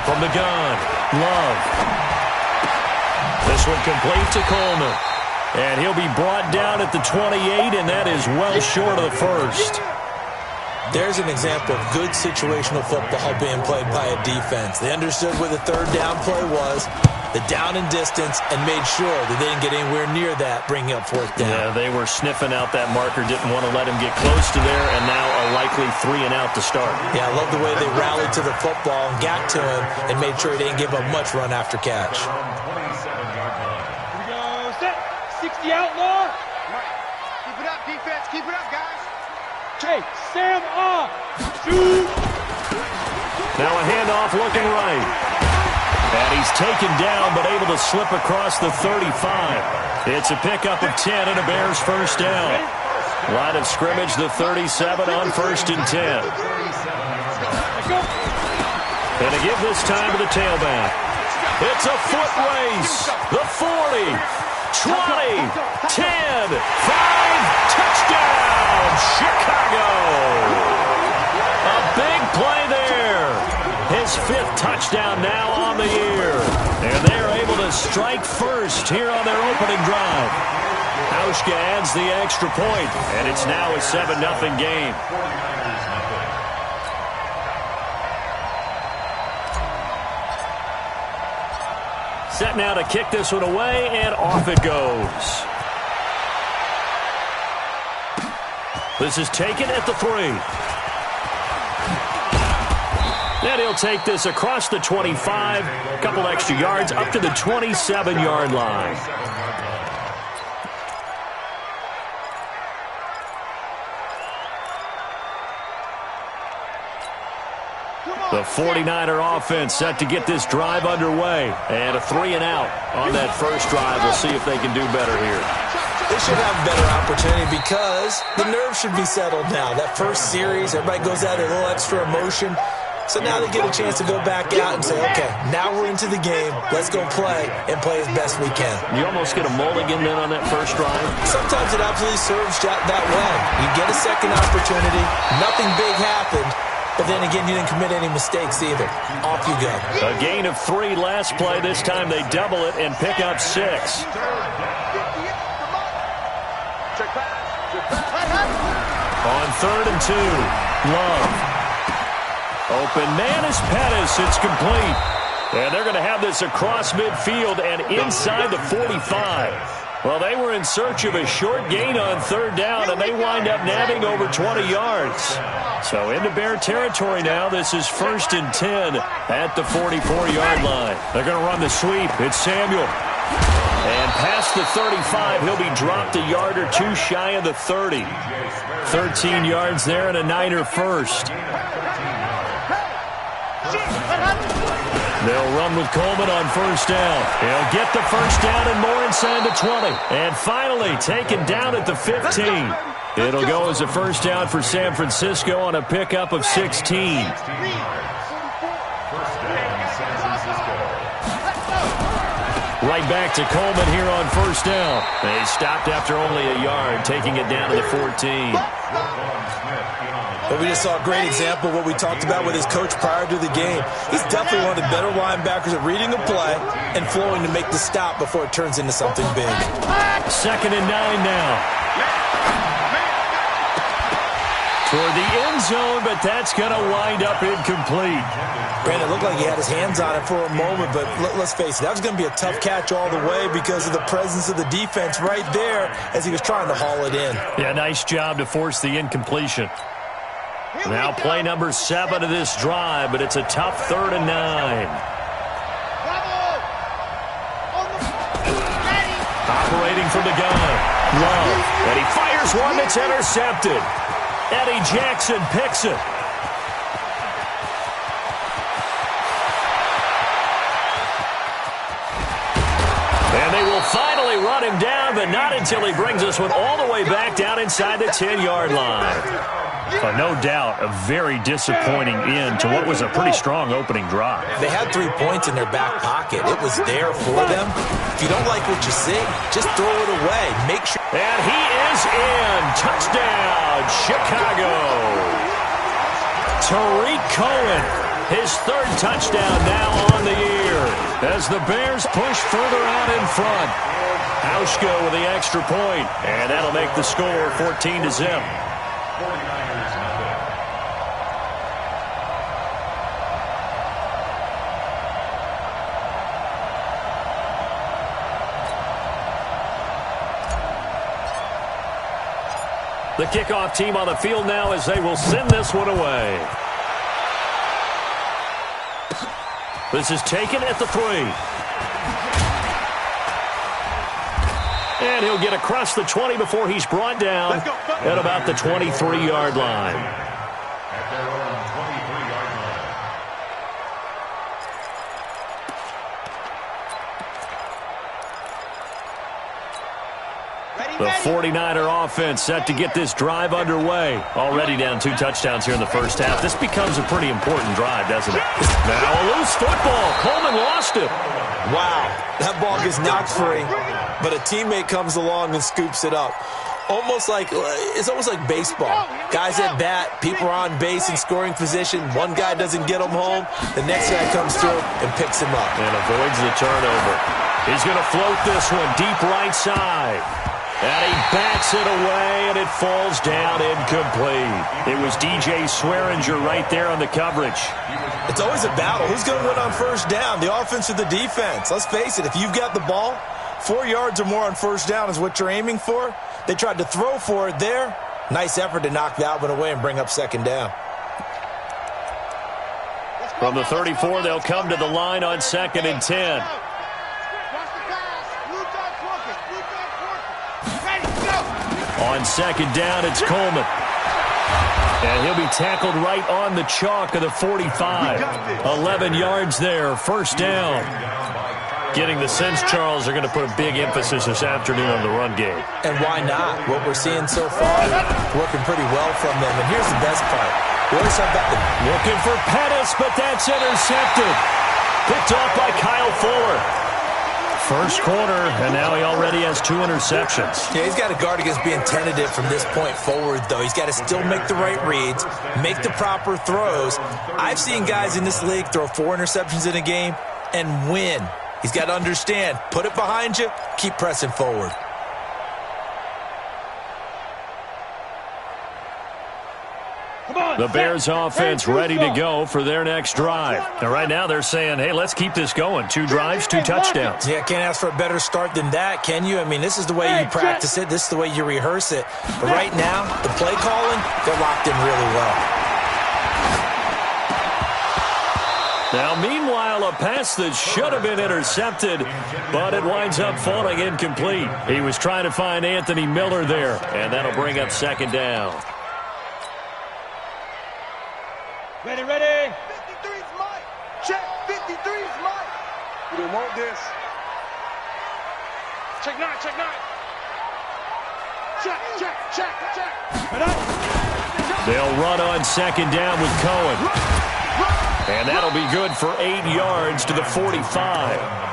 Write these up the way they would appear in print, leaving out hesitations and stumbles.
From the gun, Love. This one complete to Coleman. And he'll be brought down at the 28, and that is well short of the first. There's an example of good situational football being played by a defense. They understood where the third down play was, the down and distance, and made sure that they didn't get anywhere near that, bringing up fourth down. Yeah, they were sniffing out that marker, didn't want to let him get close to there, and now a likely 3 and out to start. Yeah, I love the way they rallied to the football and got to him and made sure he didn't give up much run after catch. Here we go, set, 60 outlaw. Keep it up, defense, keep it up, guys. Hey, Sam off. Shoot. Now a handoff looking right. And he's taken down, but able to slip across the 35. It's a pickup of 10 and a Bears first down. Line of scrimmage, the 37 on 1st and 10. And to give this time to the tailback. It's a foot race. The 40, 20, 10, 5, touchdown, Chicago. A big play there. His 5th touchdown now on the year. And they're able to strike first here on their opening drive. Hauschka adds the extra point, and it's now a 7-0 game. Set now to kick this one away, and off it goes. This is taken at the 3. And he'll take this across the 25, a couple extra yards up to the 27-yard line. The 49er offense set to get this drive underway. And a 3 and out on that first drive. We'll see if they can do better here. They should have a better opportunity because the nerves should be settled now. That first series, everybody goes out a little extra emotion. So now they get a chance to go back out and say, okay, now we're into the game. Let's go play and play as best we can. You almost get a mulligan then on that first drive? Sometimes it absolutely serves that way. You get a second opportunity. Nothing big happened. But then again, you didn't commit any mistakes either. Off you go. A gain of 3 last play. This time they double it and pick up 6. On 3rd and 2, Love. Open man is Pettis. It's complete. And they're going to have this across midfield and inside the 45. Well, they were in search of a short gain on 3rd down, and they wind up nabbing over 20 yards. So into Bear territory now. This is 1st and 10 at the 44-yard line. They're going to run the sweep. It's Samuel. And past the 35, he'll be dropped a yard or 2 shy of the 30. 13 yards there and a Niner first. They'll run with Coleman on 1st down. He'll get the first down and more inside the 20. And finally taken down at the 15. It'll go as a first down for San Francisco on a pickup of 16. Right back to Coleman here on 1st down. They stopped after only a yard, taking it down to the 14. But we just saw a great example of what we talked about with his coach prior to the game. He's definitely one of the better linebackers at reading the play and flowing to make the stop before it turns into something big. 2nd and 9 now. Toward the end zone, but that's going to wind up incomplete. Brandon, it looked like he had his hands on it for a moment, but let's face it, that was going to be a tough catch all the way because of the presence of the defense right there as he was trying to haul it in. Yeah, nice job to force the incompletion. Now play number 7 of this drive, but it's a tough 3rd and 9. Operating from the gun. Love. And he fires one that's intercepted. Eddie Jackson picks it. And they will finally run him down, but not until he brings this one all the way back down inside the 10-yard line. No doubt a very disappointing end to what was a pretty strong opening drive. They had 3 points in their back pocket. It was there for them. If you don't like what you see, just throw it away. Make sure. And he is in. Touchdown, Chicago. Tariq Cohen His third touchdown now on the year as the Bears push further out in front. Hauschka with the extra point, and that'll make the score 14-0. The kickoff team on the field now as they will send this one away. This is taken at the 3. And he'll get across the 20 before he's brought down at about the 23-yard line. The 49er offense set to get this drive underway. Already down 2 touchdowns here in the first half. This becomes a pretty important drive, doesn't it? Now a loose football. Coleman lost it. Wow, that ball gets knocked free, but a teammate comes along and scoops it up. It's almost like baseball. Guys at bat, people are on base in scoring position. One guy doesn't get him home. The next guy comes through and picks him up. And avoids the turnover. He's going to float this one deep right side. And he bats it away, and it falls down incomplete. It was DJ Swearinger right there on the coverage. It's always a battle. Who's going to win on first down, the offense or the defense? Let's face it, if you've got the ball, 4 yards or more on first down is what you're aiming for. They tried to throw for it there. Nice effort to knock that one away and bring up second down. From the 34, they'll come to the line on 2nd and 10. On 2nd down, it's Coleman. And he'll be tackled right on the chalk of the 45. 11 yards there, first down. Getting the sense, Charles, are going to put a big emphasis this afternoon on the run game. And why not? What we're seeing so far, working pretty well from them. And here's the best part. We always have that. Looking for Pettis, but that's intercepted. Picked off by Kyle Fuller. First quarter, and now he already has 2 interceptions. Yeah, he's got to guard against being tentative from this point forward, though. He's got to still make the right reads, make the proper throws. I've seen guys in this league throw 4 interceptions in a game and win. He's got to understand, put it behind you, keep pressing forward. The Bears offense ready to go for their next drive. And right now they're saying, hey, let's keep this going. 2 drives, 2 touchdowns. Yeah, can't ask for a better start than that, can you? I mean, this is the way you practice it. This is the way you rehearse it. But right now, the play calling, they're locked in really well. Now, meanwhile, a pass that should have been intercepted, but it winds up falling incomplete. He was trying to find Anthony Miller there, and that'll bring up 2nd down. Ready, ready. 53's Mike. Check. 53's Mike. We don't want this. Check 9, check 9. Check, check, check, check. They'll run on 2nd down with Cohen. And that'll be good for 8 yards to the 45.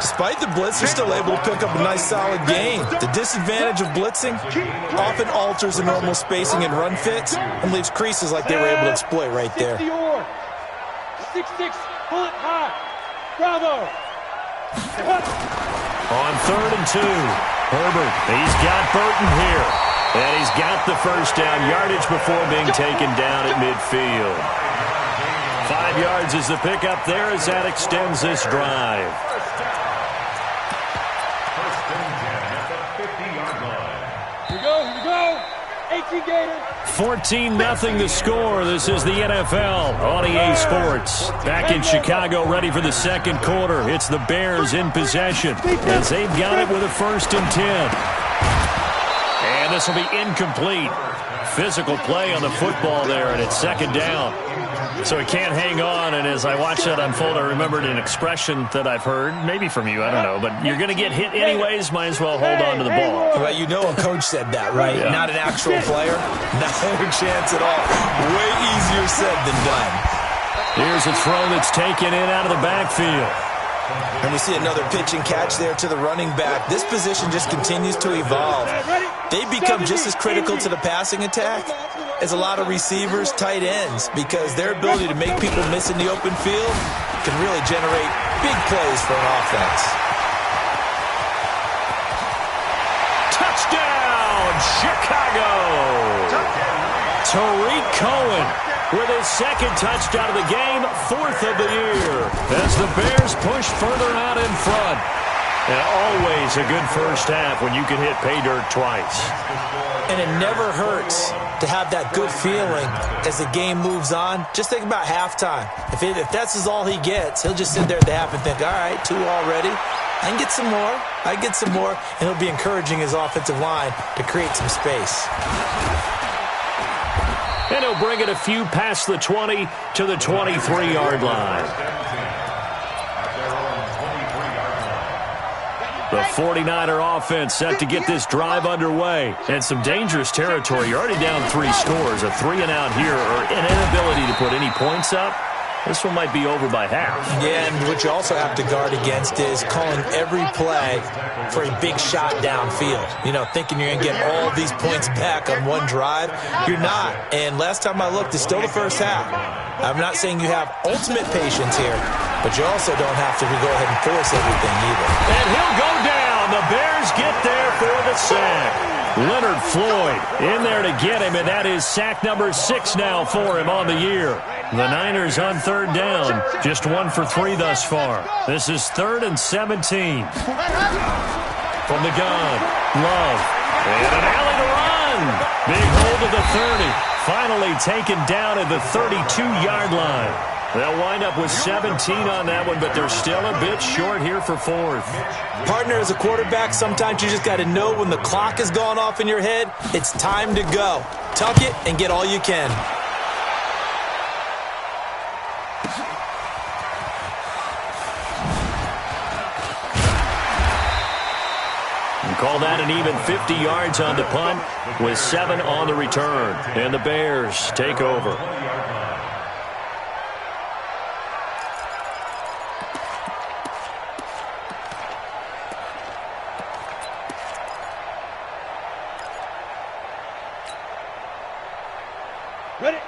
Despite the blitz, they're still able to pick up a nice solid gain. The disadvantage of blitzing often alters the normal spacing and run fits and leaves creases like they were able to exploit right there. 6-6, pull it high. Bravo. On 3rd and 2, Herbert, he's got Burton here. And he's got the first down yardage before being taken down at midfield. 5 yards is the pickup there as that extends this drive. 14-0 the score. This is the NFL on EA Sports. Back in Chicago, ready for the second quarter. It's the Bears in possession as they've got it with a 1st and 10. And this will be incomplete. Physical play on the football there, and it's 2nd down. So he can't hang on, and as I watched that unfold, I remembered an expression that I've heard, maybe from you, I don't know, but you're going to get hit anyways, might as well hold on to the ball. Well, you know a coach said that, right? Yeah. Not an actual player. Not a chance at all. Way easier said than done. Here's a throw that's taken in out of the backfield. And we see another pitch and catch there to the running back. This position just continues to evolve. They become just as critical to the passing attack is a lot of receivers, tight ends, because their ability to make people miss in the open field can really generate big plays for an offense. Touchdown, Chicago! Tariq Cohen with his second touchdown of the game, 4th of the year, as the Bears push further out in front. And always a good first half when you can hit pay dirt twice. And it never hurts to have that good feeling as the game moves on. Just think about halftime. If that's all he gets, he'll just sit there at the half and think, all right, 2 already. I can get some more. I get some more. And he'll be encouraging his offensive line to create some space. And he'll bring it a few past the 20 to the 23-yard line. The 49er offense set to get this drive underway. And some dangerous territory. You're already down 3 scores. A 3-and-out here or an inability to put any points up. This one might be over by half. Yeah, and what you also have to guard against is calling every play for a big shot downfield. You know, thinking you're going to get all these points back on one drive. You're not. And last time I looked, it's still the first half. I'm not saying you have ultimate patience here, but you also don't have to go ahead and force everything either. And he'll go down. The Bears get there for the sack. Leonard Floyd in there to get him, and that is sack number 6 now for him on the year. The Niners on 3rd down, just 1 for 3 thus far. This is 3rd and 17. From the gun, Love, and an alley to run. Big hold of the 30, finally taken down at the 32-yard line. They'll wind up with 17 on that one, but they're still a bit short here for 4th. Partner, as a quarterback, sometimes you just got to know when the clock has gone off in your head, it's time to go. Tuck it and get all you can. And call that an even 50 yards on the punt with 7 on the return. And the Bears take over.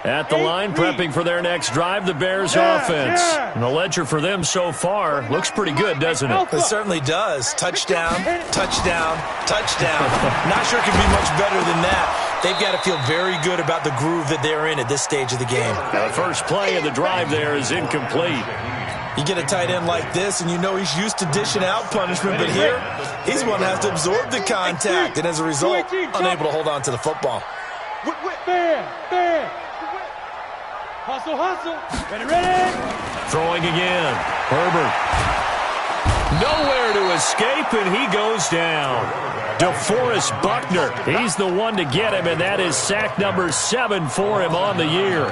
At the line, prepping for their next drive, the Bears offense. And the ledger for them so far looks pretty good, doesn't it? It certainly does. Touchdown, touchdown, touchdown. Not sure it could be much better than that. They've got to feel very good about the groove that they're in at this stage of the game. The first play of the drive there is incomplete. You get a tight end like this, and you know he's used to dishing out punishment, but here, he's one that has to absorb the contact, and as a result, unable to hold on to the football. Bear. Hustle. Ready. Throwing again. Herbert. Nowhere to escape, and he goes down. DeForest Buckner, he's the one to get him, and that is sack number 7 for him on the year.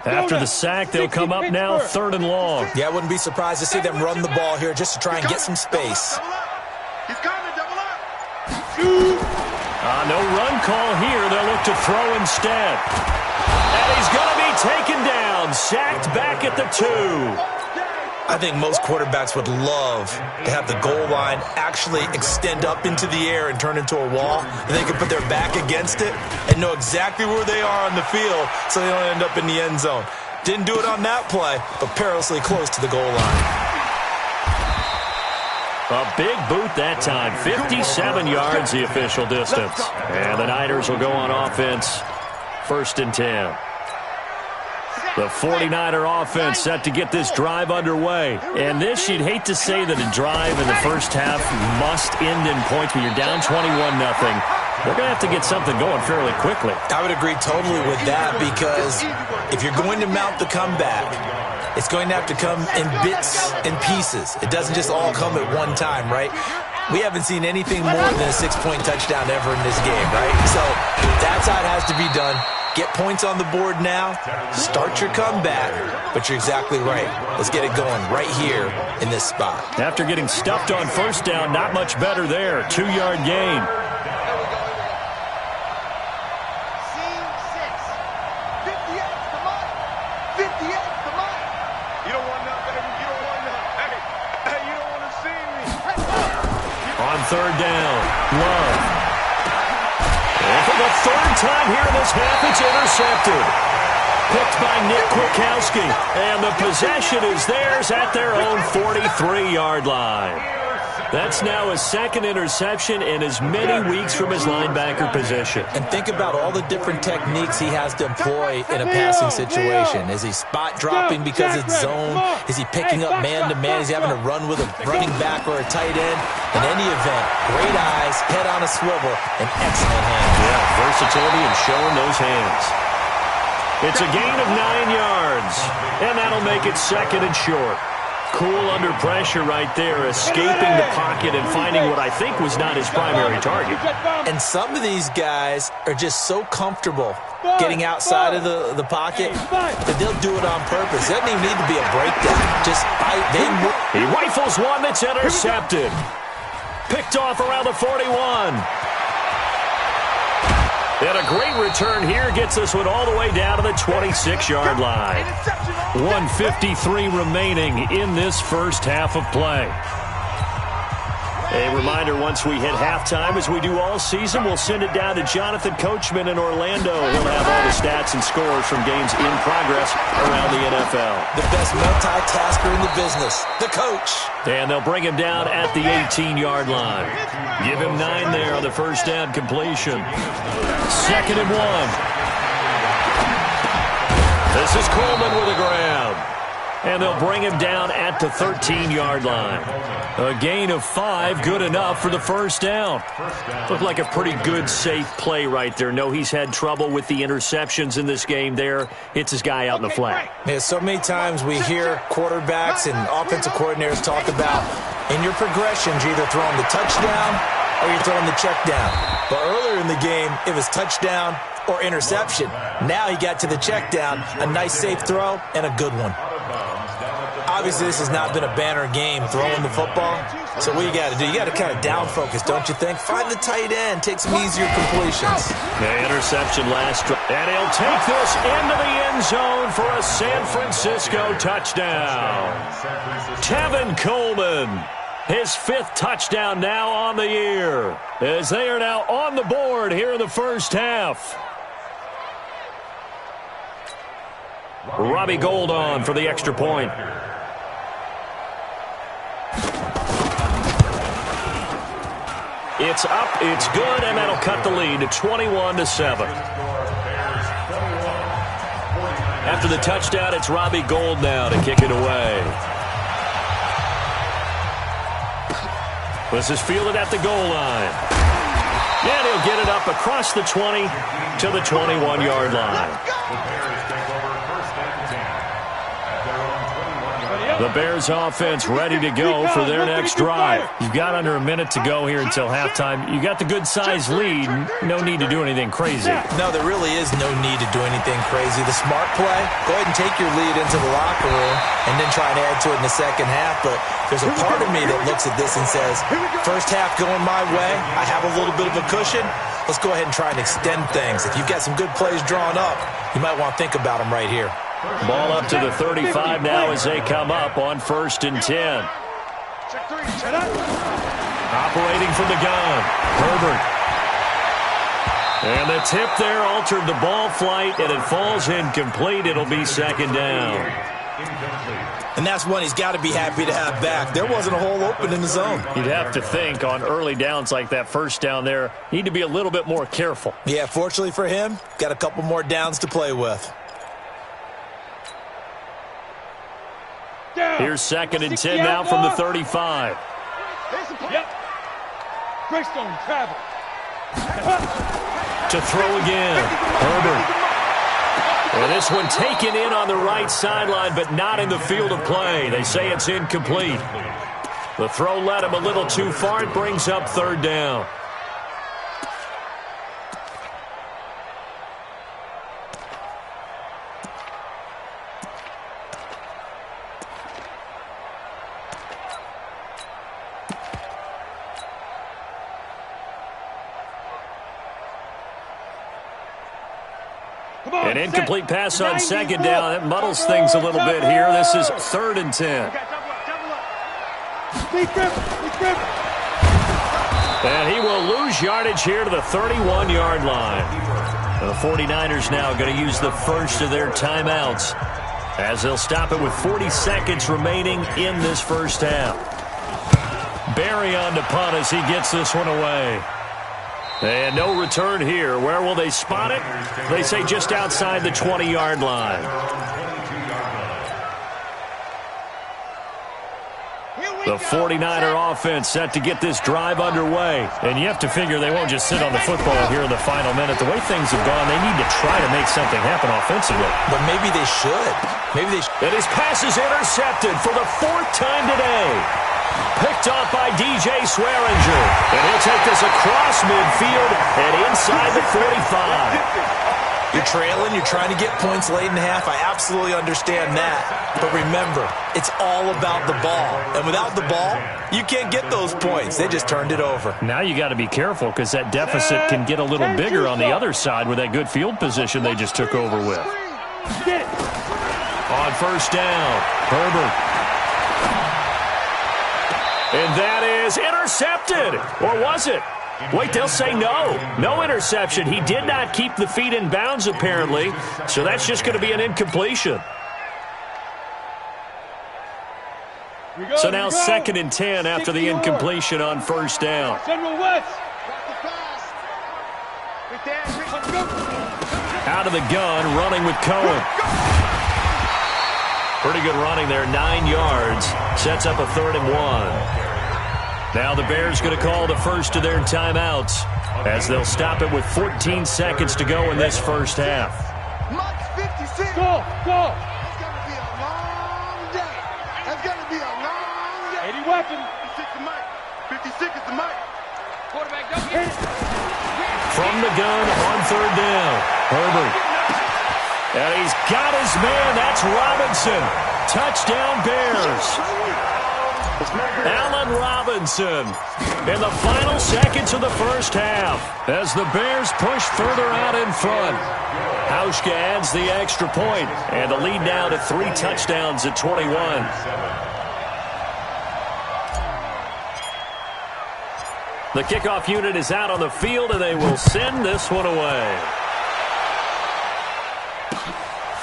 After the sack, they'll come up now 3rd and long. Yeah, I wouldn't be surprised to see them run the ball here just to try and get some space. No run call here. They'll look to throw instead. And he's going to be taken down, sacked back at the 2. I think most quarterbacks would love to have the goal line actually extend up into the air and turn into a wall, and they can put their back against it and know exactly where they are on the field so they don't end up in the end zone. Didn't do it on that play, but perilously close to the goal line. A big boot that time, 57 yards the official distance. And the Niners will go on offense, 1st and 10. The 49er offense set to get this drive underway. And this, you'd hate to say that a drive in the first half must end in points when you're down 21-0. They're going to have to get something going fairly quickly. I would agree totally with that, because if you're going to mount the comeback, it's going to have to come in bits and pieces. It doesn't just all come at one time, right? We haven't seen anything more than a 6-point touchdown ever in this game, right? So that's how it has to be done. Get points on the board now. Start your comeback. But you're exactly right. Let's get it going right here in this spot. After getting stuffed on first down, not much better there. 2-yard gain. Third down, Love. And for the third time here in this half, it's intercepted. Picked by Nick Kwiatkowski. And the possession is theirs at their own 43-yard line. That's now his second interception in as many weeks from his linebacker position. And think about all the different techniques he has to employ in a passing situation. Is he spot dropping because it's zone? Is he picking up man-to-man? Is he having to run with a running back or a tight end? In any event, great eyes, head on a swivel, and excellent hands. Yeah, versatility and showing those hands. It's a gain of 9 yards, and that'll make it second and short. Cool under pressure right there, escaping the pocket and finding what I think was not his primary target. And some of these guys are just so comfortable getting outside of the pocket that they'll do it on purpose. It doesn't even need to be a breakdown. He rifles one that's intercepted. Picked off around the 41. And a great return here gets this one all the way down to the 26-yard line. 1:53 remaining in this first half of play. A reminder, once we hit halftime, as we do all season, we'll send it down to Jonathan Coachman in Orlando. He'll have all the stats and scores from games in progress around the NFL. The best multitasker in the business, the coach. And they'll bring him down at the 18-yard line. Give him 9 there on the first down completion. 2nd and 1. This is Coleman with a grab. And they'll bring him down at the 13-yard line. A gain of 5, good enough for the first down. Looked like a pretty good, safe play right there. No, he's had trouble with the interceptions in this game there. Hits his guy out in the flat. Yeah, so many times we hear quarterbacks and offensive coordinators talk about, in your progressions, you're either throwing the touchdown or you're throwing the check down. But earlier in the game, it was touchdown or interception. Now he got to the check down, a nice safe throw, and a good one. Obviously, this has not been a banner game throwing the football. So what you got to do, you got to kind of down focus, don't you think? Find the tight end, take some easier completions. The interception last drive. And he'll take this into the end zone for a San Francisco touchdown. Tevin Coleman, his 5th touchdown now on the year, as they are now on the board here in the first half. Robbie Gould on for the extra point. It's up, it's good, and that'll cut the lead to 21-7. After the touchdown, it's Robbie Gould now to kick it away. This is fielded at the goal line. And he'll get it up across the 20 to the 21-yard line. The Bears offense ready to go for their next drive. You've got under a minute to go here until halftime. You got the good size lead. No need to do anything crazy. No, there really is no need to do anything crazy. The smart play, go ahead and take your lead into the locker room and then try and add to it in the second half. But there's a part of me that looks at this and says, first half going my way, I have a little bit of a cushion. Let's go ahead and try and extend things. If you've got some good plays drawn up, you might want to think about them right here. Ball up to the 35 now as they come up on 1st and 10. Operating from the gun, Herbert. And the tip there altered the ball flight, and it falls incomplete. It'll be 2nd down. And that's one he's got to be happy to have back. There wasn't a hole open in the zone. You'd have to think on early downs like that first down there, need to be a little bit more careful. Yeah, fortunately for him, got a couple more downs to play with. Here's 2nd and 10 now from the 35. Yep. Greystone travel. To throw again, Herbert. And this one taken in on the right sideline, but not in the field of play. They say it's incomplete. The throw led him a little too far. It brings up 3rd down. An incomplete pass on second down. That muddles things a little bit here. This is 3rd and 10. And he will lose yardage here to the 31-yard line. The 49ers now going to use the first of their timeouts as they'll stop it with 40 seconds remaining in this first half. Barry on to punt as he gets this one away. And no return here. Where will they spot it? They say just outside the 20-yard line. The 49er offense set to get this drive underway. And you have to figure they won't just sit on the football here in the final minute. The way things have gone, they need to try to make something happen offensively. But maybe they should. And his pass is intercepted for the 4th time today. Picked off by DJ Swearinger. And he'll take this across midfield and inside the 45. You're trailing, you're trying to get points late in the half. I absolutely understand that. But remember, it's all about the ball. And without the ball, you can't get those points. They just turned it over. Now you got to be careful because that deficit can get a little bigger on the other side with that good field position they just took over with. On first down, Herbert. And that is intercepted. Or was it? Wait, they'll say no. No interception. He did not keep the feet in bounds, apparently. So that's just going to be an incompletion. So now 2nd and 10 after the incompletion on first down. Out of the gun, running with Cohen. Pretty good running there, 9 yards. Sets up a 3rd and 1. Now the Bears going to call the first of their timeouts as they'll stop it with 14 seconds to go in this first half. Go! It's going to be a long day. It's going to be a long day. 80 weapon. 56 is Mike. 56 is the Mike. Quarterback, don't get it. From the gun on 3rd down, Herbert. And he's got his man. That's Robinson. Touchdown, Bears. Allen Robinson in the final seconds of the first half as the Bears push further out in front. Hauschka adds the extra point, and the lead now to 3 touchdowns at 21. The kickoff unit is out on the field, and they will send this one away.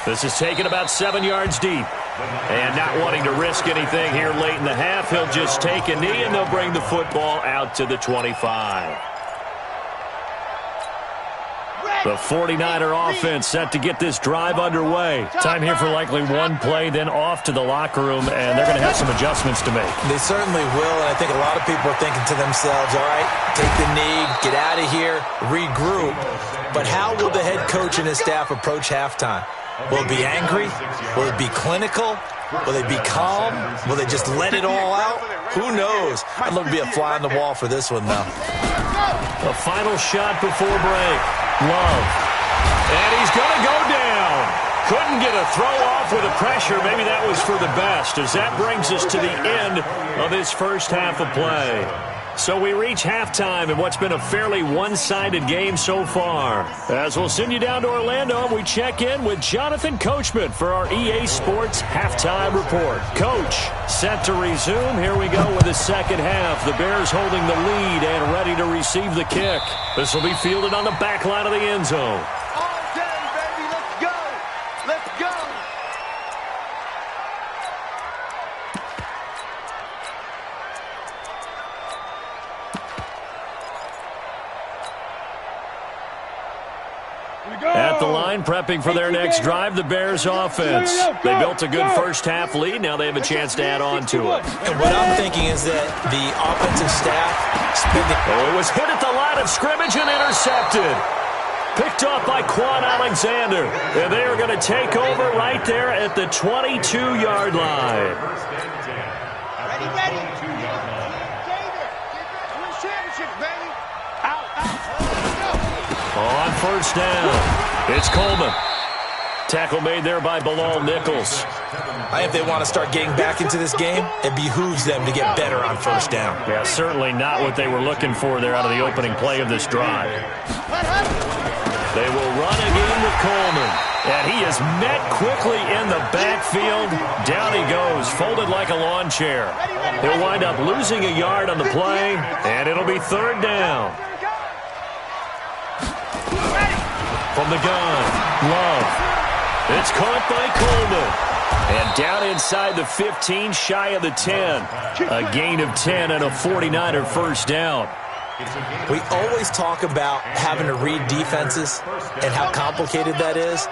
This is taken about 7 yards deep. And not wanting to risk anything here late in the half, he'll just take a knee, and they'll bring the football out to the 25. The 49er offense set to get this drive underway. Time here for likely one play, then off to the locker room, and they're going to have some adjustments to make. They certainly will, and I think a lot of people are thinking to themselves, all right, take the knee, get out of here, regroup. But how will the head coach and his staff approach halftime? Will it be angry? Will it be clinical? Will they be calm? Will they just let it all out? Who knows? I'd love to be a fly on the wall for this one, though. A final shot before break. Love. And he's going to go down. Couldn't get a throw off with the pressure. Maybe that was for the best, as that brings us to the end of this first half of play. So we reach halftime in what's been a fairly one-sided game so far. As we'll send you down to Orlando, we check in with Jonathan Coachman for our EA Sports Halftime Report. Coach, set to resume. Here we go with the second half. The Bears holding the lead and ready to receive the kick. This will be fielded on the back line of the end zone. All day, baby. Let's go. Let's go. At the line, prepping for their next drive, the Bears offense. They built a good first half lead. Now they have a chance to add on to it. And what I'm thinking is that the offensive staff spending... Oh, it was hit at the line of scrimmage and intercepted. Picked off by Quan Alexander. And they are going to take over right there at the 22-yard line. Ready. Win championship, baby. Out. On first down, it's Coleman. Tackle made there by Bilal Nichols. If they want to start getting back into this game, it behooves them to get better on first down. Yeah, certainly not what they were looking for there out of the opening play of this drive. They will run again with Coleman. And he is met quickly in the backfield. Down he goes, folded like a lawn chair. He'll wind up losing a yard on the play, and it'll be third down. From the gun, Love. It's caught by Coleman. And down inside the 15, shy of the 10. A gain of 10 and a 49er first down. We always talk about having to read defenses and how complicated that is.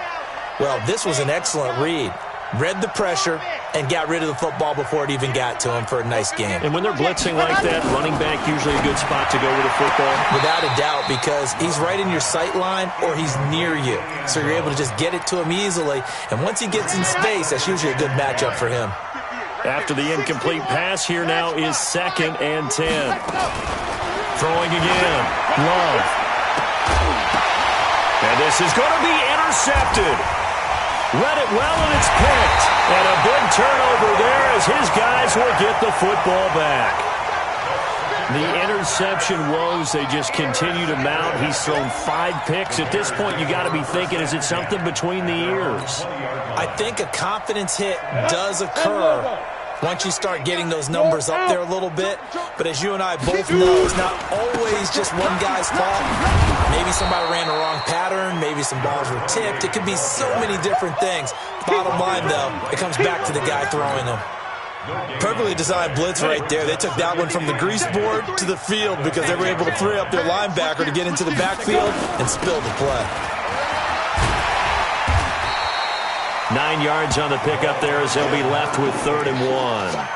Well, this was an excellent read. Read the pressure and got rid of the football before it even got to him for a nice game. And when they're blitzing like that, running back usually a good spot to go with a football? Without a doubt, because he's right in your sight line or he's near you. So you're able to just get it to him easily. And once he gets in space, that's usually a good matchup for him. After the incomplete pass, here now is 2nd and 10. Throwing again. Love. And this is going to be intercepted. Read it well, and it's picked. And a big turnover there as his guys will get the football back. The interception woes, they just continue to mount. He's thrown 5 picks. At this point, you got to be thinking, is it something between the ears? I think a confidence hit does occur once you start getting those numbers up there a little bit. But as you and I both know, it's not always just one guy's fault. Maybe somebody ran the wrong pattern. Maybe some balls were tipped. It could be so many different things. Bottom line, though, it comes back to the guy throwing them. Perfectly designed blitz right there. They took that one from the grease board to the field because they were able to free up their linebacker to get into the backfield and spill the play. 9 yards on the pickup there as they'll be left with 3rd and 1.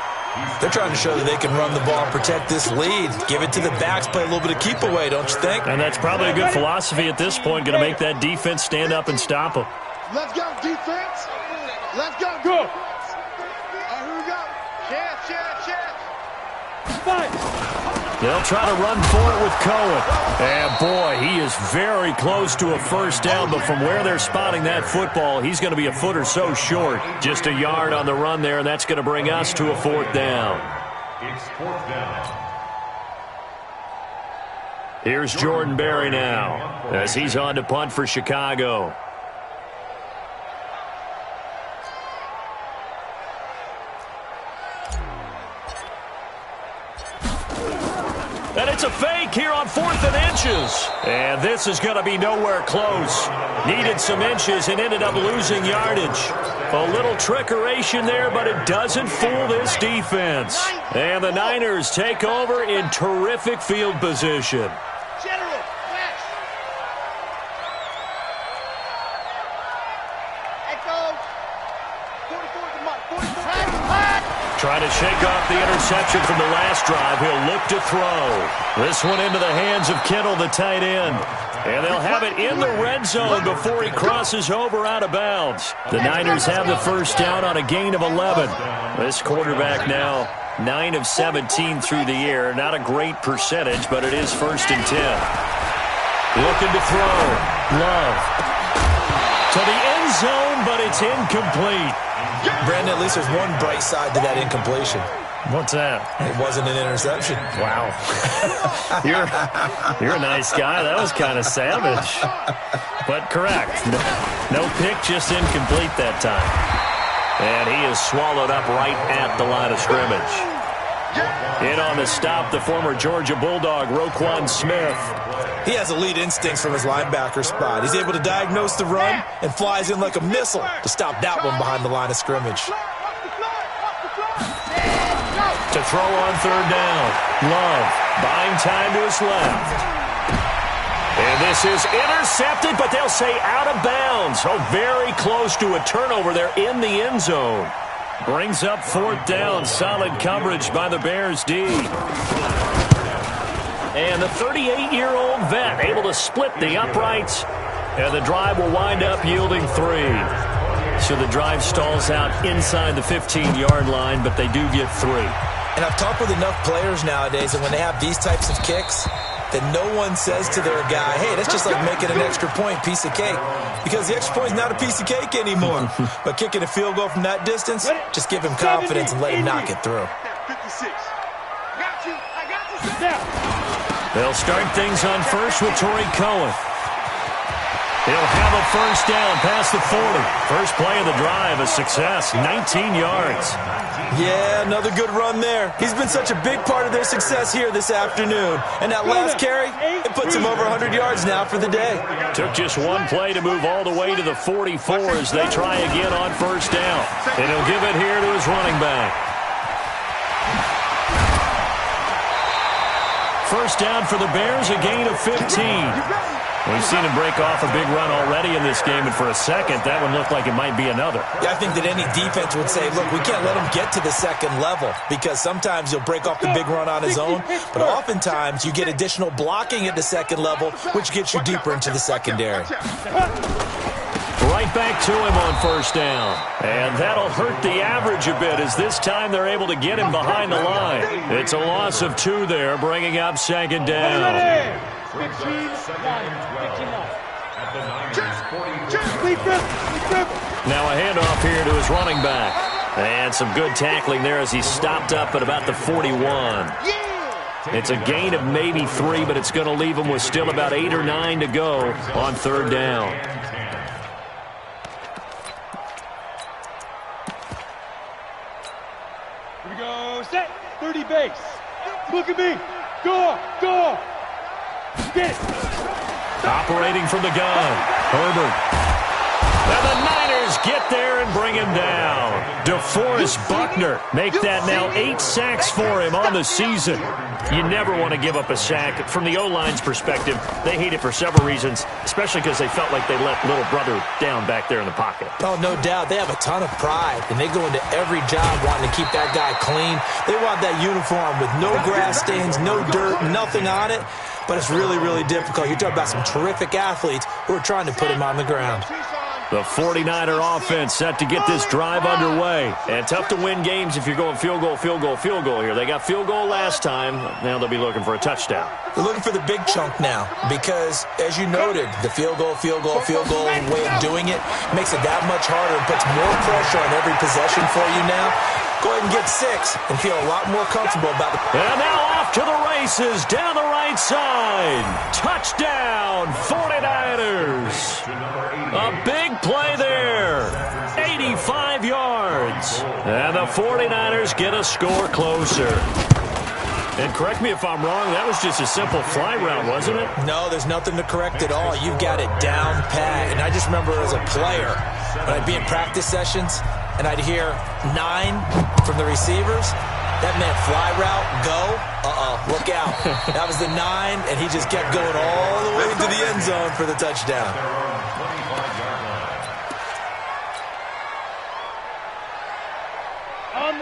They're trying to show that they can run the ball and protect this lead. Give it to the backs, play a little bit of keep away, don't you think? And that's probably a good philosophy at this point, going to make that defense stand up and stop them. Let's go, defense. Let's go. Go. All right, here we go. Chance. They'll try to run for it with Cohen. And, boy, he is very close to a first down, but from where they're spotting that football, he's going to be a foot or so short. Just a yard on the run there, and that's going to bring us to a 4th down. It's 4th down. Here's Jordan Berry now as he's on to punt for Chicago. And it's a fake here on 4th and inches. And this is going to be nowhere close. Needed some inches and ended up losing yardage. A little trickeration there, but it doesn't fool this defense. And the Niners take over in terrific field position. Trying to shake off the interception from the last drive. He'll look to throw. This one into the hands of Kittle, the tight end. And they'll have it in the red zone before he crosses over out of bounds. The Niners have the first down on a gain of 11. This quarterback now 9 of 17 through the air. Not a great percentage, but it is 1st and 10. Looking to throw. Love. To the end zone, but it's incomplete. Brandon, at least there's one bright side to that incompletion. What's that? It wasn't an interception. Wow. You're a nice guy. That was kind of savage. But correct. No pick, just incomplete that time. And he is swallowed up right at the line of scrimmage. In on the stop, the former Georgia Bulldog, Roquan Smith. He has elite instincts from his linebacker spot. He's able to diagnose the run and flies in like a missile to stop that one behind the line of scrimmage. To throw on 3rd down. Love buying time to his left. And this is intercepted, but they'll say out of bounds. Oh, very close to a turnover there in the end zone. Brings up 4th down. Solid coverage by the Bears D. And the 38-year-old vet able to split the uprights. And the drive will wind up yielding 3. So the drive stalls out inside the 15-yard line, but they do get 3. And I've talked with enough players nowadays that when they have these types of kicks, that no one says to their guy, hey, that's just like making an extra point, piece of cake. Because the extra point is not a piece of cake anymore. But kicking a field goal from that distance, just give him confidence and let him knock it through. They'll start things on first with Torrey Cohen. He'll have a first down past the 40. First play of the drive, a success, 19 yards. Yeah, another good run there. He's been such a big part of their success here this afternoon. And that last carry, it puts him over 100 yards now for the day. Took just one play to move all the way to the 44 as they try again on first down. And he'll give it here to his running back. First down for the Bears, a gain of 15. We've seen him break off a big run already in this game, and for a second, that one looked like it might be another. Yeah, I think that any defense would say, look, we can't let him get to the second level because sometimes he'll break off the big run on his own, but oftentimes you get additional blocking at the second level, which gets you deeper into the secondary. Right back to him on first down. And that'll hurt the average a bit as this time they're able to get him behind the line. It's a loss of 2 there, bringing up second down. 15 Now a handoff here to his running back. And some good tackling there as he stopped up at about the 41. It's a gain of maybe 3, but it's going to leave him with still about 8 or 9 to go on third down. Here we go. Set. 30 base. Look at me. Go. Get it. Operating from the gun, Herbert. And the Niners get there and bring him down. DeForest Buckner make that now 8 sacks for him on the season. You never want to give up a sack. From the O-line's perspective, they hate it for several reasons, especially because they felt like they let little brother down back there in the pocket. Oh, no doubt. They have a ton of pride, and they go into every job wanting to keep that guy clean. They want that uniform with no grass stains, no dirt, nothing on it. But it's really, really difficult. You're talking about some terrific athletes who are trying to put him on the ground. The 49er offense set to get this drive underway. And tough to win games if you're going field goal here. They got field goal last time. Now they'll be looking for a touchdown. They're looking for the big chunk now because, as you noted, the field goal way of doing it makes it that much harder and puts more pressure on every possession for you now. Go ahead and get 6 and feel a lot more comfortable about the... And now off to the races down the right side. Touchdown, 49ers. A big play there. 85 yards. And the 49ers get a score closer. And correct me if I'm wrong, that was just a simple fly route, wasn't it? No, there's nothing to correct at all. You've got it down pat. And I just remember as a player, when I'd be in practice sessions, and I'd hear 9 from the receivers, that meant fly route, go, look out. That was the 9, and he just kept going all the way to the end zone for the touchdown.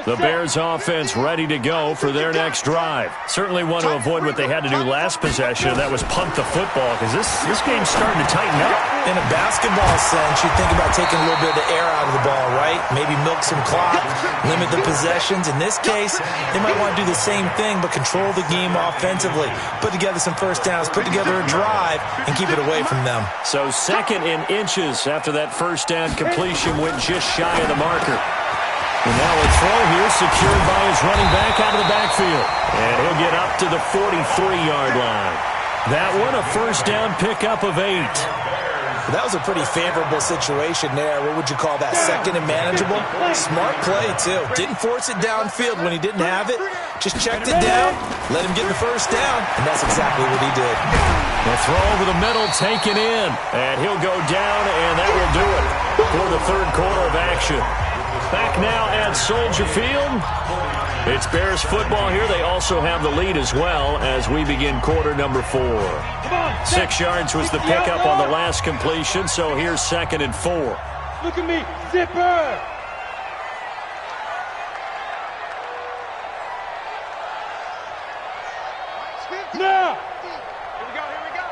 The Bears offense ready to go for their next drive. Certainly want to avoid what they had to do last possession, that was punt the football, because this game's starting to tighten up. In a basketball sense, you think about taking a little bit of the air out of the ball, right? Maybe milk some clock, limit the possessions. In this case, they might want to do the same thing, but control the game offensively. Put together some first downs, put together a drive, and keep it away from them. So 2nd in inches after that first down completion went just shy of the marker. And now a throw here secured by his running back out of the backfield. And he'll get up to the 43-yard line. That one a first down pickup of 8. That was a pretty favorable situation there. What would you call that? 2nd and manageable? Smart play, too. Didn't force it downfield when he didn't have it. Just checked it down, let him get the first down, and that's exactly what he did. The throw over the middle taken in. And he'll go down, and that will do it for the third quarter of action. Back now at Soldier Field. It's Bears football here. They also have the lead as well as we begin quarter number 4. 6 yards was the pickup on the last completion, so here's 2nd and 4. Look at me. Zipper. Now. Here we go.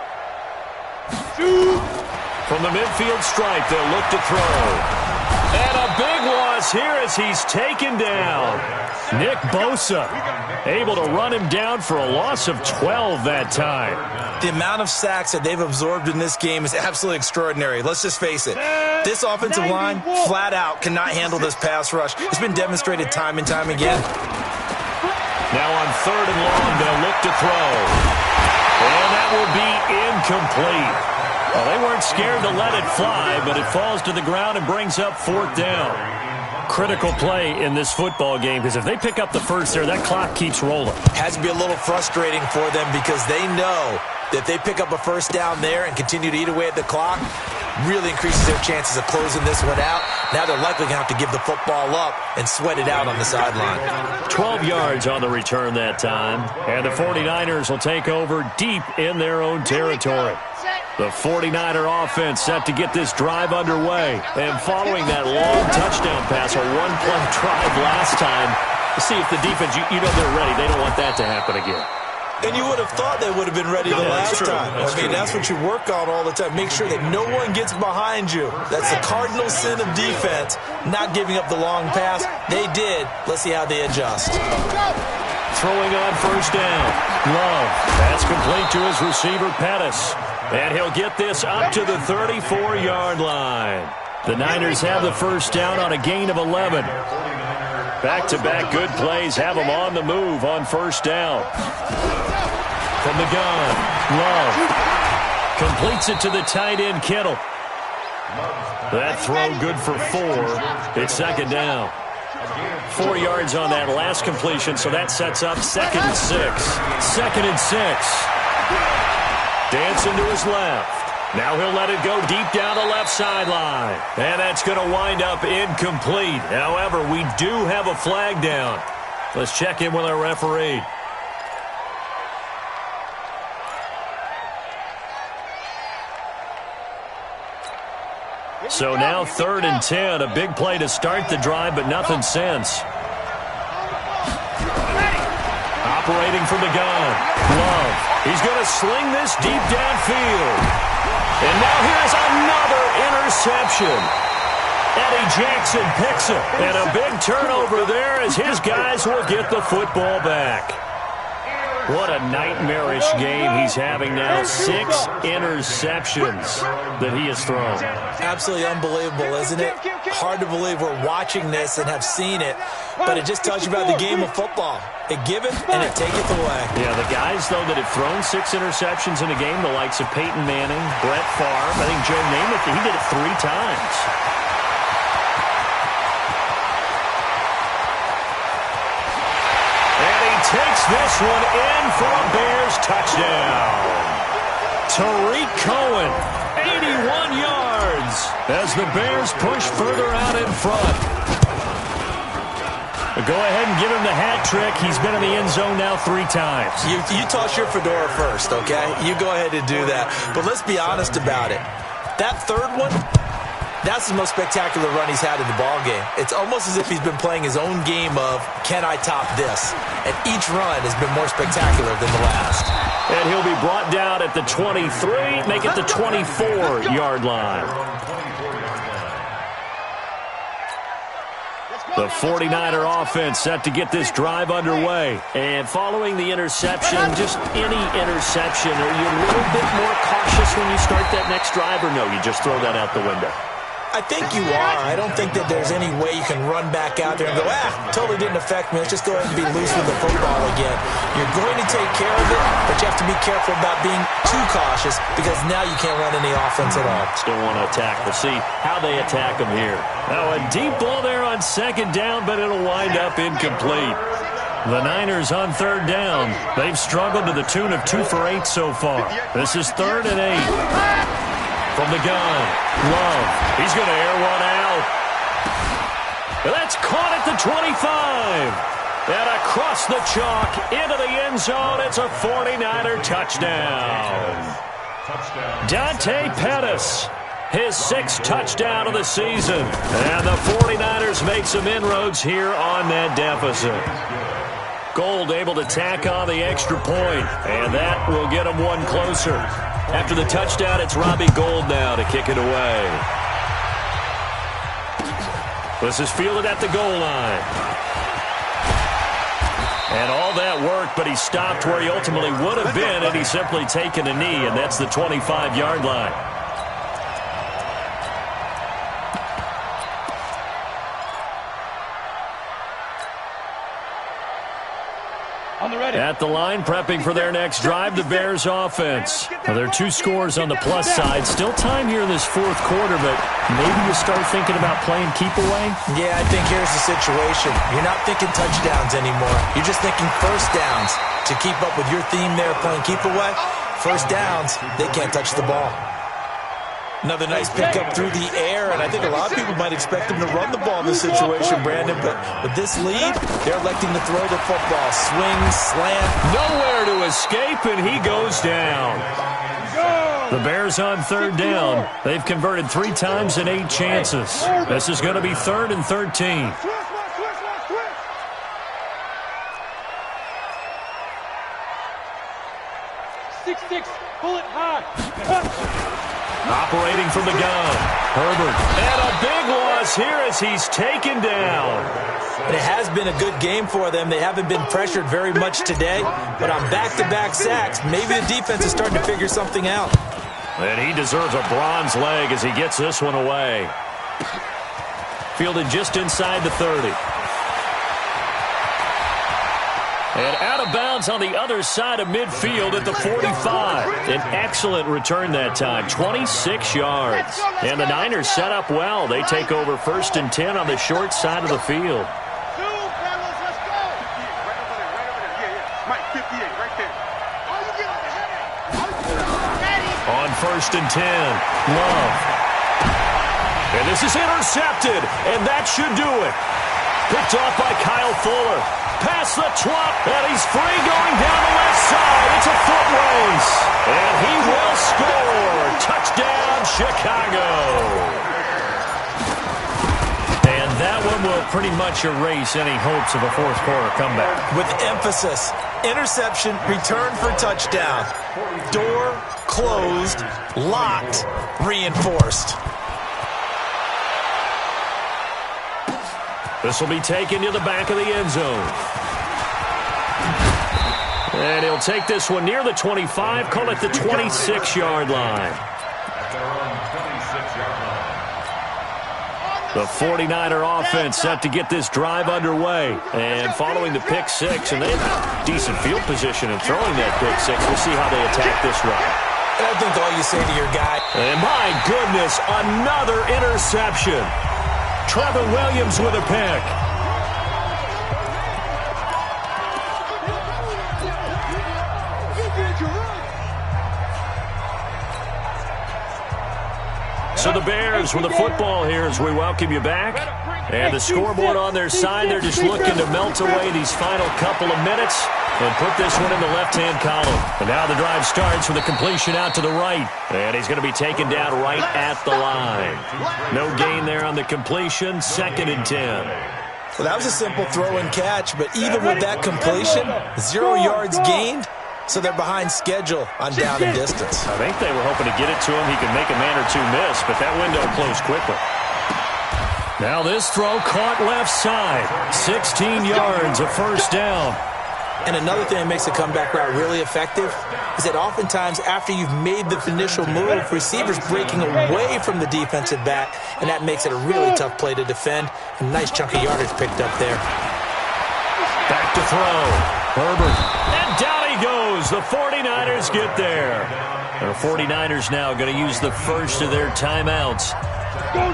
Shoot. From the midfield stripe, they'll look to throw. And a big loss here as he's taken down. Nick Bosa able to run him down for a loss of 12 that time. The amount of sacks that they've absorbed in this game is absolutely extraordinary. Let's just face it. This offensive line, flat out, cannot handle this pass rush. It's been demonstrated time and time again. Now on 3rd and long, they'll look to throw. And that will be incomplete. Well, they weren't scared to let it fly, but it falls to the ground and brings up 4th down. Critical play in this football game, because if they pick up the first there, that clock keeps rolling. Has to be a little frustrating for them because they know that if they pick up a first down there and continue to eat away at the clock, really increases their chances of closing this one out. Now they're likely going to have to give the football up and sweat it out on the sideline. 12 yards on the return that time, and the 49ers will take over deep in their own territory. The 49er offense set to get this drive underway. And following that long touchdown pass, a one-play drive last time, see if the defense, you know they're ready. They don't want that to happen again. And you would have thought they would have been ready the last time. That's what you work on all the time. Make sure that no one gets behind you. That's the cardinal sin of defense, not giving up the long pass. They did. Let's see how they adjust. Throwing on first down. Love. That's complete to his receiver, Pettis. And he'll get this up to the 34-yard line. The Niners have the first down on a gain of 11. Back-to-back good plays have them on the move on first down. From the gun, Love completes it to the tight end, Kittle. That throw good for 4. It's 2nd down. 4 yards on that last completion, so that sets up 2nd and 6. 2nd and 6. Dancing to his left. Now he'll let it go deep down the left sideline. And that's going to wind up incomplete. However, we do have a flag down. Let's check in with our referee. So now 3rd and 10. A big play to start the drive, but nothing since. Operating from the gun. Love. He's going to sling this deep downfield. And now here's another interception. Eddie Jackson picks it. And a big turnover there as his guys will get the football back. What a nightmarish game he's having now. 6 interceptions that he has thrown. Absolutely unbelievable, isn't it? Hard to believe we're watching this and have seen it, but it just tells you about the game of football. It giveth and it taketh away. Yeah, the guys, though, that have thrown 6 interceptions in a game, the likes of Peyton Manning, Brett Favre, I think Joe Namath, he did it 3 times. Takes this one in for a Bears touchdown. Tariq Cohen, 81 yards as the Bears push further out in front. Go ahead and give him the hat trick. He's been in the end zone now 3 times. You toss your fedora first, okay? You go ahead and do that. But let's be honest about it. That 3rd one, that's the most spectacular run he's had in the ballgame. It's almost as if he's been playing his own game of, can I top this? And each run has been more spectacular than the last. And he'll be brought down at the 23, make it the 24-yard line. The 49er offense set to get this drive underway. And following the interception, just any interception, are you a little bit more cautious when you start that next drive, or no, you just throw that out the window? I think you are. I don't think that there's any way you can run back out there and go, totally didn't affect me. Let's just go ahead and be loose with the football again. You're going to take care of it, but you have to be careful about being too cautious because now you can't run any offense at all. Still want to attack. We'll see how they attack them here. Now a deep ball there on 2nd down, but it'll wind up incomplete. The Niners on 3rd down. They've struggled to the tune of 2 for 8 so far. This is 3rd and 8. From the gun, Love. He's going to air one out. That's caught at the 25. And across the chalk into the end zone. It's a 49er touchdown. Dante Pettis, his 6th touchdown of the season. And the 49ers make some inroads here on that deficit. Gold able to tack on the extra point, and that will get them one closer. After the touchdown, it's Robbie Gould now to kick it away. This is fielded at the goal line. And all that worked, but he stopped where he ultimately would have been had he simply taken a knee, and that's the 25-yard line. On the At the line, prepping for their next drive, the Bears offense. Well, there are 2 scores on the plus side. Still time here in this fourth quarter, but maybe you start thinking about playing keep away? Yeah, I think here's the situation. You're not thinking touchdowns anymore. You're just thinking first downs. To keep up with your theme there, playing keep away, first downs, they can't touch the ball. Another nice pickup through the air, and I think a lot of people might expect them to run the ball in this situation, Brandon, but with this lead, they're electing to throw the football. Swing, slant. Nowhere to escape, and he goes down. The Bears on third down. They've converted 3 times in 8 chances. This is going to be 3rd and 13. Pull it high. Operating from the gun, Herbert. And a big loss here as he's taken down. But it has been a good game for them. They haven't been pressured very much today, but on back-to-back sacks, maybe the defense is starting to figure something out. And he deserves a bronze leg as he gets this one away. Fielded just inside the 30. And out of bounds on the other side of midfield at the 45. An excellent return that time, 26 yards. And the Niners set up well. They take over 1st and 10 on the short side of the field. On 1st and 10, Love. And this is intercepted, and that should do it. Picked off by Kyle Fuller. Past the 12, and he's free going down the left side. It's a foot race, and he will score. Touchdown, Chicago. And that one will pretty much erase any hopes of a fourth quarter comeback. With emphasis, interception, return for touchdown. Door closed, locked, reinforced. This will be taken to the back of the end zone. And he'll take this one near the 25, call it the 26-yard line. The 49er offense set to get this drive underway. And following the pick 6, and they have decent field position in throwing that pick 6. We'll see how they attack this run. I think all you say to your guy. And my goodness, another interception. Trevor Williams with a pick. So the Bears with the football here as we welcome you back. And the scoreboard on their side, they're just looking to melt away these final couple of minutes and put this one in the left-hand column. And now the drive starts with a completion out to the right. And he's going to be taken down right at the line. No gain there on the completion, 2nd and 10. Well, that was a simple throw and catch, but even with that completion, 0 yards gained, so they're behind schedule on down and distance. I think they were hoping to get it to him. He could make a man or two miss, but that window closed quickly. Now this throw caught left side. 16 yards, a first down. And another thing that makes a comeback route really effective is that oftentimes after you've made the initial move, receivers breaking away from the defensive back, and that makes it a really tough play to defend. A nice chunk of yardage picked up there. Back to throw. Herbert. And down he goes. The 49ers get there. The 49ers now going to use the first of their timeouts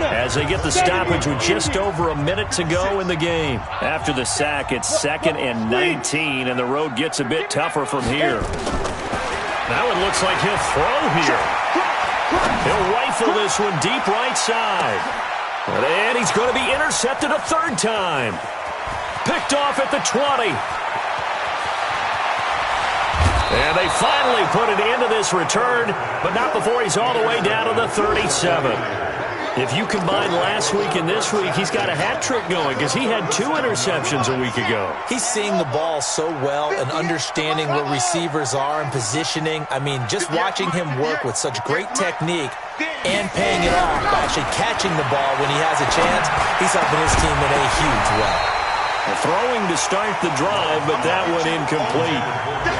as they get the stoppage with just over a minute to go in the game. After the sack, it's 2nd and 19, and the road gets a bit tougher from here. Now it looks like he'll throw here. He'll rifle this one deep right side. And he's going to be intercepted a 3rd time. Picked off at the 20. And they finally put an end to this return, but not before he's all the way down to the 37. If you combine last week and this week, he's got a hat trick going because he had 2 interceptions a week ago. He's seeing the ball so well and understanding where receivers are and positioning. I mean, just watching him work with such great technique and paying it off by actually catching the ball when he has a chance, he's helping his team in a huge way. Throwing to start the drive, but that one incomplete.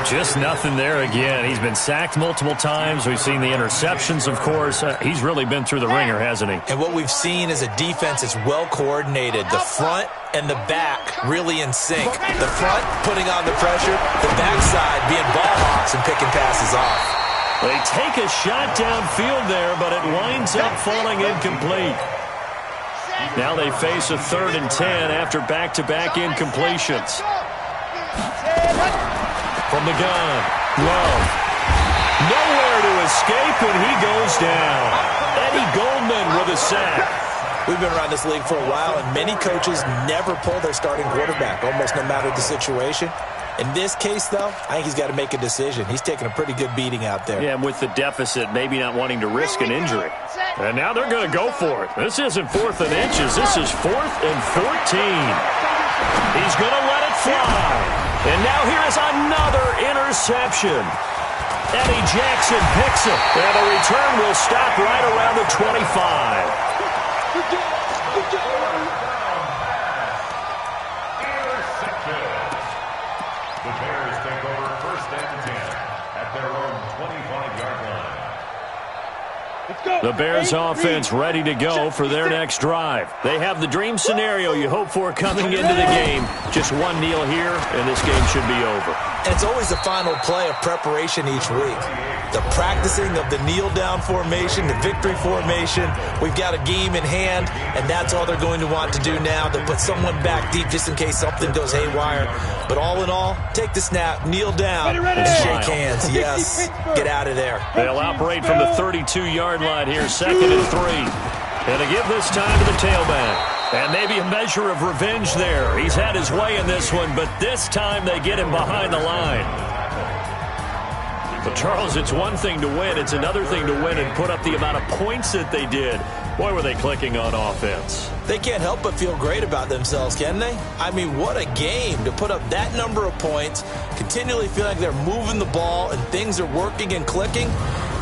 Just nothing there again. He's been sacked multiple times. We've seen the interceptions, of course. He's really been through the ringer, hasn't he? And what we've seen is a defense that's well coordinated. The front and the back really in sync. The front putting on the pressure, the backside being ball hawks and picking passes off. They take a shot downfield there, but it winds up falling incomplete. Now they face a 3rd and 10 after back-to-back incompletions. From the gun, Love. Nowhere to escape when he goes down. Eddie Goldman with a sack. We've been around this league for a while, and many coaches never pull their starting quarterback, almost no matter the situation. In this case, though, I think he's got to make a decision. He's taking a pretty good beating out there. Yeah, and with the deficit, maybe not wanting to risk an injury. And now they're going to go for it. This isn't 4th and inches. This is 4th and 14. He's going to let it fly. And now here is another interception. Eddie Jackson picks it. And the return will stop right around the 25. The Bears take over 1st and 10 at their own 25-yard line. The Bears offense ready to go for their next drive. They have the dream scenario you hope for coming into the game. Just one kneel here, and this game should be over. And it's always the final play of preparation each week. The practicing of the kneel-down formation, the victory formation. We've got a game in hand, and that's all they're going to want to do now, to put someone back deep just in case something goes haywire. But all in all, take the snap, kneel down, and shake hands. Yes, get out of there. They'll operate from the 32-yard line here, 2nd and 3. And to give this time to the tailback. And maybe a measure of revenge there. He's had his way in this one, but this time they get him behind the line. But, Charles, it's one thing to win. It's another thing to win and put up the amount of points that they did. Boy, were they clicking on offense. They can't help but feel great about themselves, can they? I mean, what a game to put up that number of points, continually feel like they're moving the ball and things are working and clicking.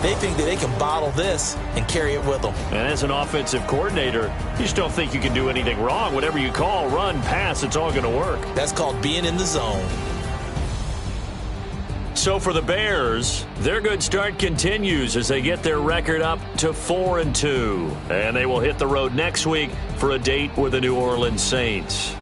They think that they can bottle this and carry it with them. And as an offensive coordinator, you just don't think you can do anything wrong. Whatever you call, run, pass, it's all going to work. That's called being in the zone. So for the Bears, their good start continues as they get their record up to 4-2. And they will hit the road next week for a date with the New Orleans Saints.